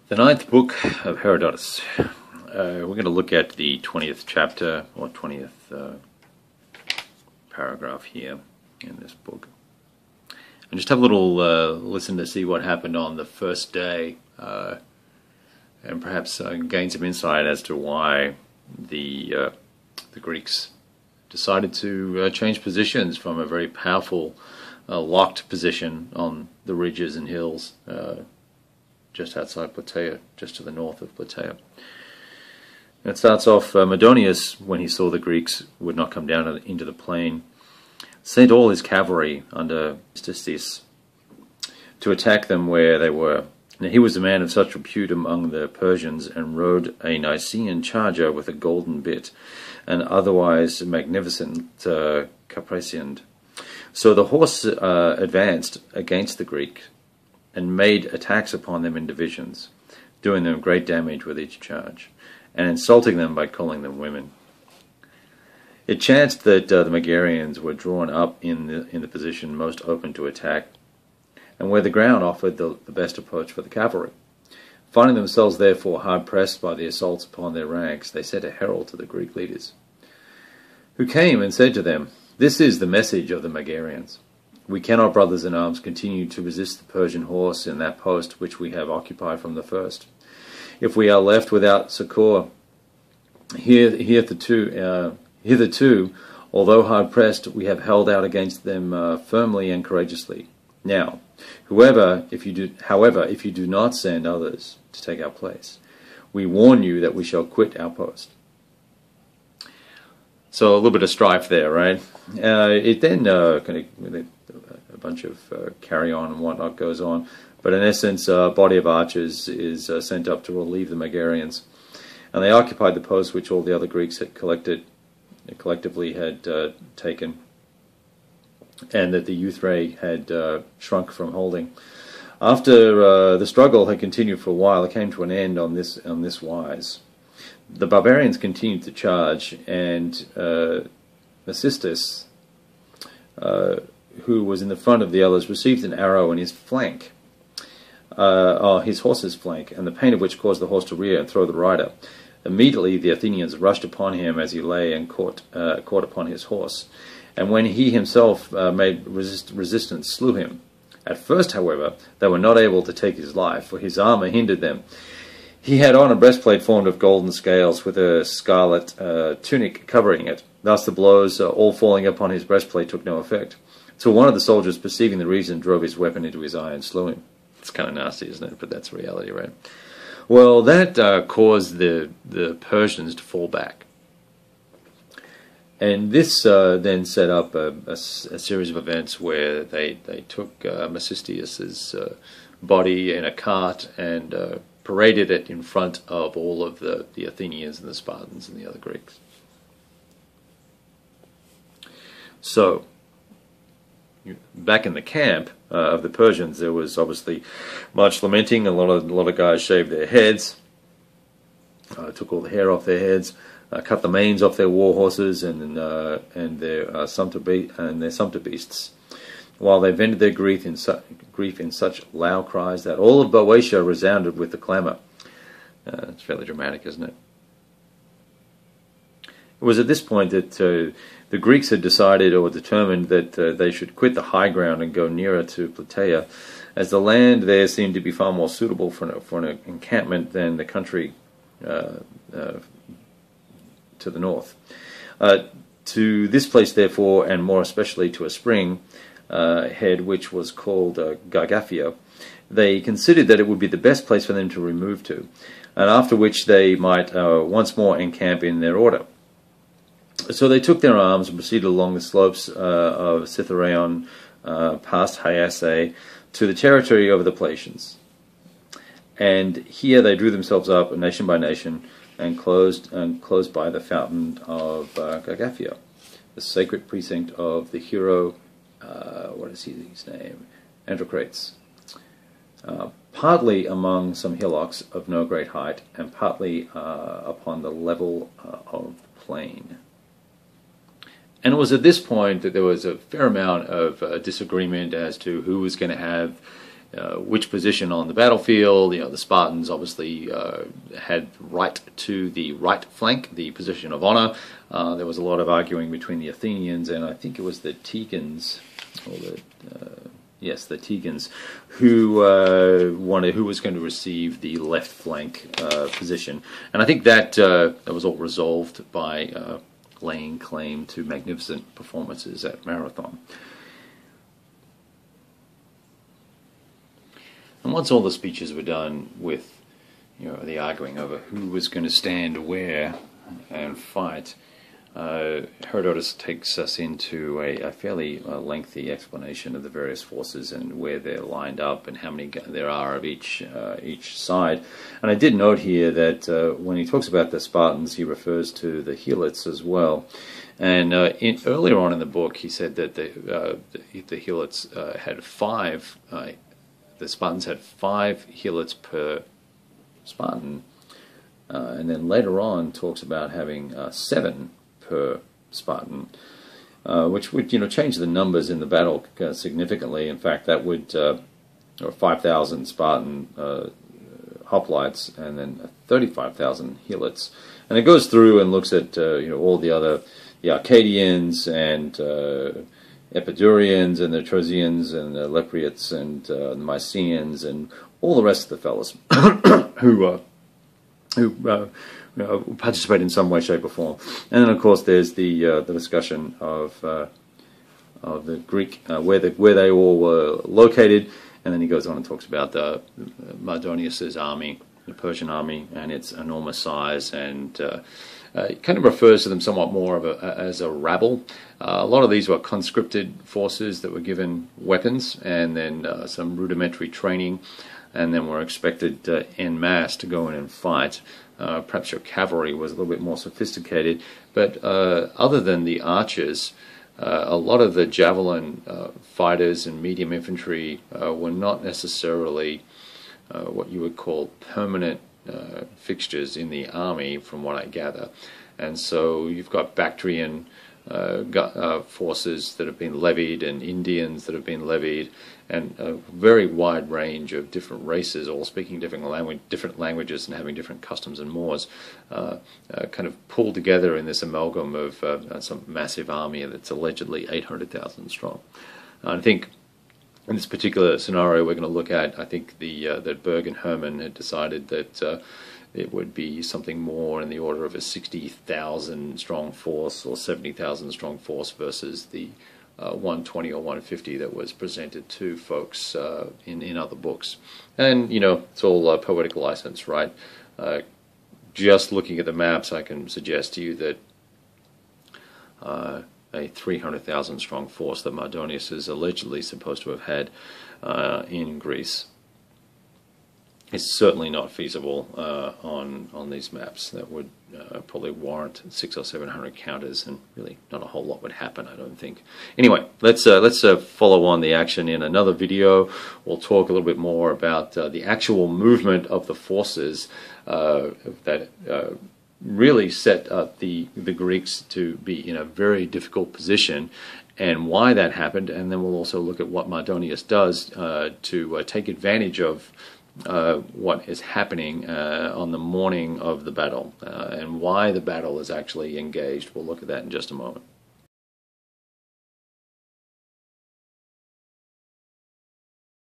The ninth book of Herodotus. We're going to look at the 20th chapter, or 20th paragraph here in this book. And just have a little listen to see what happened on the first day, and perhaps gain some insight as to why the Greeks decided to change positions from a very powerful locked position on the ridges and hills just outside Plataea, just to the north of Plataea. And it starts off, Mardonius, when he saw the Greeks would not come down into the plain, sent all his cavalry under Herodotus to attack them where they were. Now he was a man of such repute among the Persians, and rode a Nicaean charger with a golden bit, and otherwise magnificent caparisoned. So the horse advanced against the Greeks, and made attacks upon them in divisions, doing them great damage with each charge, and insulting them by calling them women. It chanced that the Megarians were drawn up in the position most open to attack, and where the ground offered the best approach for the cavalry. Finding themselves therefore hard pressed by the assaults upon their ranks, they sent a herald to the Greek leaders, who came and said to them, "This is the message of the Megarians. We cannot, brothers in arms, continue to resist the Persian horse in that post which we have occupied from the first. If we are left without succour, hitherto, although hard pressed, we have held out against them firmly and courageously. Now, however, if you do not send others to take our place, we warn you that we shall quit our post." So a little bit of strife there, right? It then a bunch of carry on and whatnot goes on, but in essence, a body of archers is sent up to relieve the Megarians, and they occupied the post which all the other Greeks had collectively had taken, and that the Euthrae had shrunk from holding. After the struggle had continued for a while, it came to an end on this wise. The barbarians continued to charge, and Mecisteus, who was in the front of the others, received an arrow in his flank, his horse's flank, and the pain of which caused the horse to rear and throw the rider. Immediately the Athenians rushed upon him as he lay, and caught upon his horse, and when he himself made resistance, slew him. At first, however, they were not able to take his life, for his armour hindered them. He had on a breastplate formed of golden scales, with a scarlet tunic covering it. Thus the blows, all falling upon his breastplate, took no effect, till one of the soldiers, perceiving the reason, drove his weapon into his eye and slew him. It's kind of nasty, isn't it? But that's reality, right? Well, that caused the Persians to fall back. And this then set up a series of events where they took Mecisteus's body in a cart and paraded it in front of all of the Athenians and the Spartans and the other Greeks. So, back in the camp of the Persians, there was obviously much lamenting. A lot of guys shaved their heads, took all the hair off their heads, cut the manes off their war horses and their sumpter beasts, while they vented their grief in such loud cries that all of Boeotia resounded with the clamour. It's fairly dramatic, isn't it? It was at this point that the Greeks had decided or determined that they should quit the high ground and go nearer to Plataea, as the land there seemed to be far more suitable for an encampment than the country to the north. To this place, therefore, and more especially to a spring head which was called Gargaphia, they considered that it would be the best place for them to remove to, and after which they might once more encamp in their order. So they took their arms and proceeded along the slopes of Cithaeron, past Hyacea, to the territory of the Plataeans. And here they drew themselves up, nation by nation, and closed by the fountain of Gargaphia, the sacred precinct of the hero, what is his name? Androcrates. Partly among some hillocks of no great height, and partly upon the level of the plain. And it was at this point that there was a fair amount of disagreement as to who was going to have which position on the battlefield. The Spartans obviously had right to the right flank, the position of honor. There was a lot of arguing between the Athenians and I think it was the Tegans, or the Tegans, who who was going to receive the left flank position. And I think that that was all resolved by laying claim to magnificent performances at Marathon. And once all the speeches were done with the arguing over who was going to stand where and fight, Herodotus takes us into a fairly lengthy explanation of the various forces and where they're lined up and how many there are of each side. And I did note here that when he talks about the Spartans, he refers to the Helots as well. And earlier on in the book, he said that the Helots had five. The Spartans had 5 Helots per Spartan, and then later on talks about having 7 per Spartan, which would change the numbers in the battle significantly. In fact, that would or 5,000 Spartan hoplites and then 35,000 Helots. And it goes through and looks at all the Arcadians and Epidaurians and the Trozians and the Lepreiots and the Mycenaeans and all the rest of the fellows who participate in some way, shape, or form. And then, of course, there's the discussion of the Greek where they all were located, and then he goes on and talks about the Mardonius's army, the Persian army, and its enormous size, and kind of refers to them somewhat more as a rabble. A lot of these were conscripted forces that were given weapons and then some rudimentary training, and then were expected en masse to go in and fight. Perhaps your cavalry was a little bit more sophisticated, but other than the archers, a lot of the javelin fighters and medium infantry were not necessarily what you would call permanent fixtures in the army, from what I gather. And so you've got Bactrian forces that have been levied, and Indians that have been levied, and a very wide range of different races, all speaking different languages and having different customs and mores, kind of pulled together in this amalgam of some massive army that's allegedly 800,000 strong. I think in this particular scenario we're going to look at, I think that Berg and Hermann had decided that it would be something more in the order of a 60,000 strong force or 70,000 strong force versus the 120 or 150 that was presented to folks in other books. And it's all poetic license, right? Just looking at the maps, I can suggest to you that a 300,000 strong force that Mardonius is allegedly supposed to have had in Greece is certainly not feasible on these maps. That would probably warrant 600 or 700 counters, and really not a whole lot would happen, I don't think. Anyway, let's follow on the action in another video. We'll talk a little bit more about the actual movement of the forces that really set up the Greeks to be in a very difficult position, and why that happened. And then we'll also look at what Mardonius does to take advantage of what is happening on the morning of the battle, and why the battle is actually engaged. We'll look at that in just a moment.